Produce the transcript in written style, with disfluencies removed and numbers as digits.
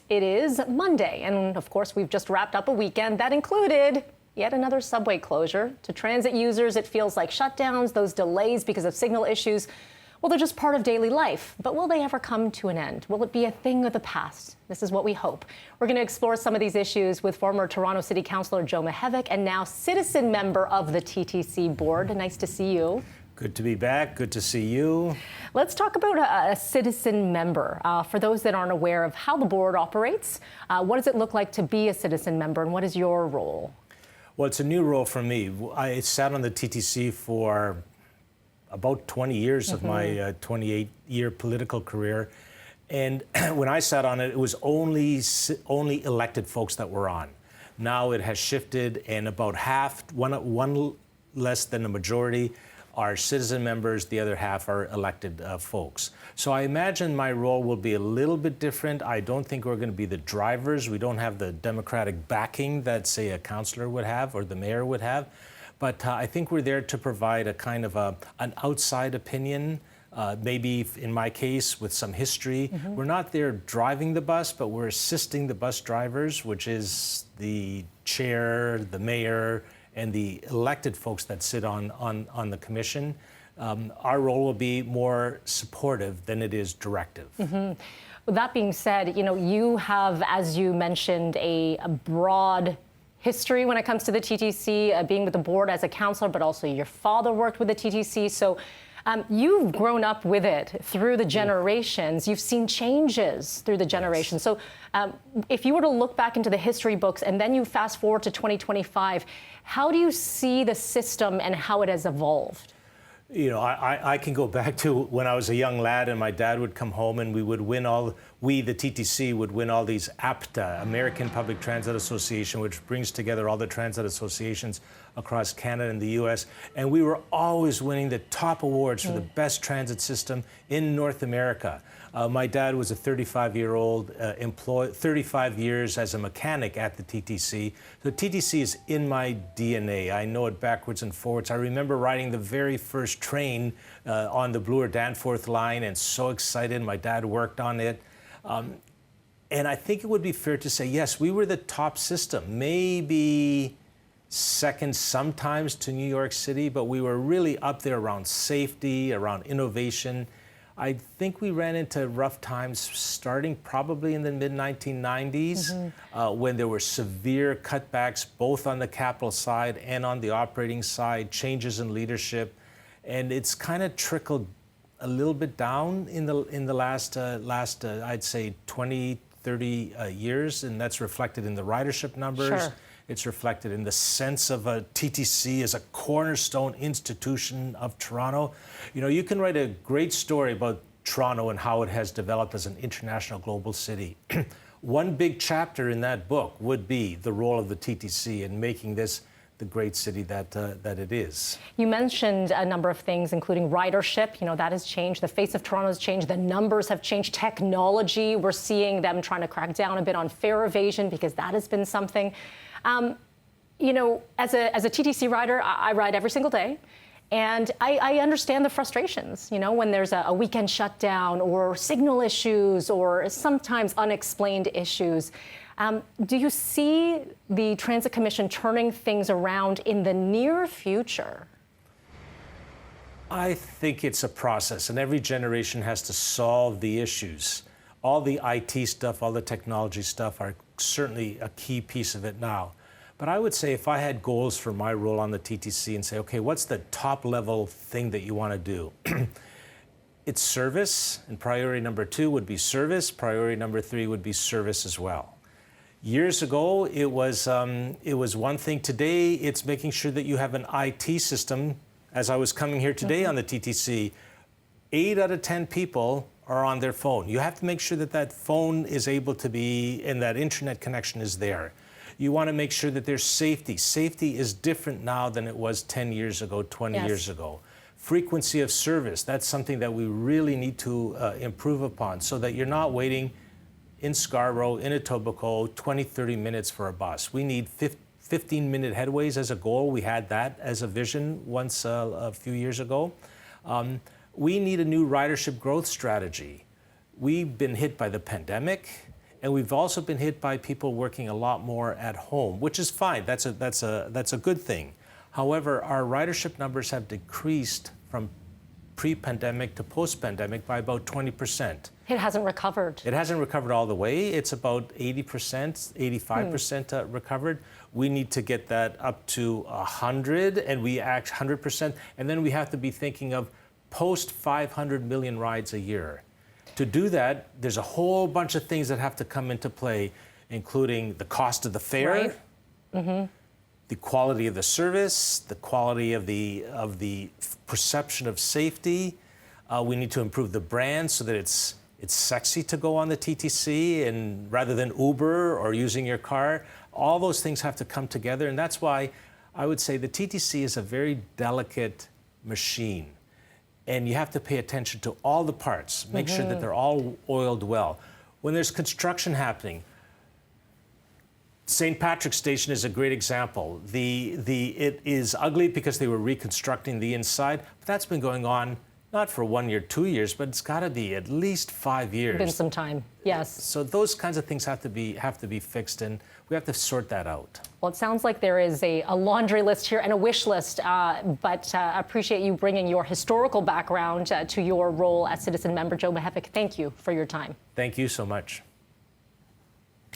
It is Monday, and of course, we've just wrapped up a weekend that included yet another subway closure. To transit users, it feels like shutdowns, those delays because of signal issues, well, they're just part of daily life. But will they ever come to an end? Will it be a thing of the past? This is what we hope. We're going to explore some of these issues with former Toronto City Councillor Joe Mihevc and now citizen member of the TTC board. Nice to see you. Good to be back. Good to see you. Let's talk about a citizen member. For those that aren't aware of how the board operates, what does it look like to be a citizen member, and what is your role? Well, it's a new role for me. I sat on the TTC for about 20 years of my 28-year political career. And when I sat on it, it was only elected folks that were on. Now it has shifted, and about half, one less than a majority, are citizen members, the other half are elected folks. So I imagine my role will be a little bit different. I don't think we're going to be the drivers. We don't have the democratic backing that, say, a councillor would have or the mayor would have. But I think we're there to provide a kind of an outside opinion, maybe in my case with some history. We're not there driving the bus, but we're assisting the bus drivers, which is the chair, the mayor, and the elected folks that sit on the commission. Our role will be more supportive than it is directive. With that being said, you have, as you mentioned, a broad history when it comes to the TTC, being with the board as a councillor, but also your father worked with the TTC. So you've grown up with it through the generations. You've seen changes through the generations. So if you were to look back into the history books and then you fast forward to 2025, how do you see the system and how it has evolved? I can go back to when I was a young lad and my dad would come home and we would win the TTC would win all these APTA, American Public Transit Association, which brings together all the transit associations across Canada and the US. And we were always winning the top awards for the best transit system in North America. My dad was a 35-year-old employee, 35 years as a mechanic at the TTC. So TTC is in my DNA. I know it backwards and forwards. I remember riding the very first train on the Bloor Danforth line and so excited. My dad worked on it. And I think it would be fair to say, yes, we were the top system, maybe second sometimes to New York City, but we were really up there around safety, around innovation. I think we ran into rough times starting probably in the mid-1990s when there were severe cutbacks both on the capital side and on the operating side, changes in leadership. And it's kind of trickled a little bit down in the last I'd say 20, 30 years, and that's reflected in the ridership numbers. Sure. It's reflected in the sense of a TTC as a cornerstone institution of Toronto. You can write a great story about Toronto and how it has developed as an international global city. One big chapter in that book would be the role of the TTC in making this the great city that it is. You mentioned a number of things, including ridership. That has changed. The face of Toronto has changed. The numbers have changed. Technology, we're seeing them trying to crack down a bit on fare evasion because that has been something. As a TTC rider, I ride every single day. And I understand the frustrations, when there's a weekend shutdown or signal issues or sometimes unexplained issues. Do you see the Transit Commission turning things around in the near future? I think it's a process, and every generation has to solve the issues. All the IT stuff, all the technology stuff are certainly a key piece of it now. But I would say if I had goals for my role on the TTC and say, okay, what's the top level thing that you want to do? It's service, and priority number 2 would be service. Priority number 3 would be service as well. Years ago, it was one thing. Today, it's making sure that you have an IT system. As I was coming here today on the TTC, 8 out of 10 people are on their phone. You have to make sure that that phone is able to be, and that internet connection is there. You want to make sure that there's safety. Safety is different now than it was 10 years ago, 20 years ago. Frequency of service, that's something that we really need to improve upon so that you're not waiting in Scarborough, in Etobicoke, 20, 30 minutes for a bus. We need 15-minute headways as a goal. We had that as a vision once a few years ago. We need a new ridership growth strategy. We've been hit by the pandemic. And we've also been hit by people working a lot more at home, which is fine. That's a good thing. However, our ridership numbers have decreased from pre-pandemic to post-pandemic by about 20%. It hasn't recovered. It hasn't recovered all the way. It's about 80%, 85% recovered. We need to get that up to 100, and we act 100%. And then we have to be thinking of post 500 million rides a year. To do that, there's a whole bunch of things that have to come into play, including the cost of the fare, right. Mm-hmm. the quality of the service, the quality of the perception of safety. We need to improve the brand so that it's sexy to go on the TTC, and rather than Uber or using your car. All those things have to come together, and that's why I would say the TTC is a very delicate machine. And you have to pay attention to all the parts, make sure that they're all oiled well. When there's construction happening, St. Patrick's Station is a great example. It is ugly because they were reconstructing the inside, but that's been going on not for 1 year, 2 years, but it's got to be at least 5 years. Been some time, yes. So those kinds of things have to be fixed, and we have to sort that out. Well, it sounds like there is a laundry list here and a wish list, but appreciate you bringing your historical background to your role as citizen member. Joe Mihevc, thank you for your time. Thank you so much.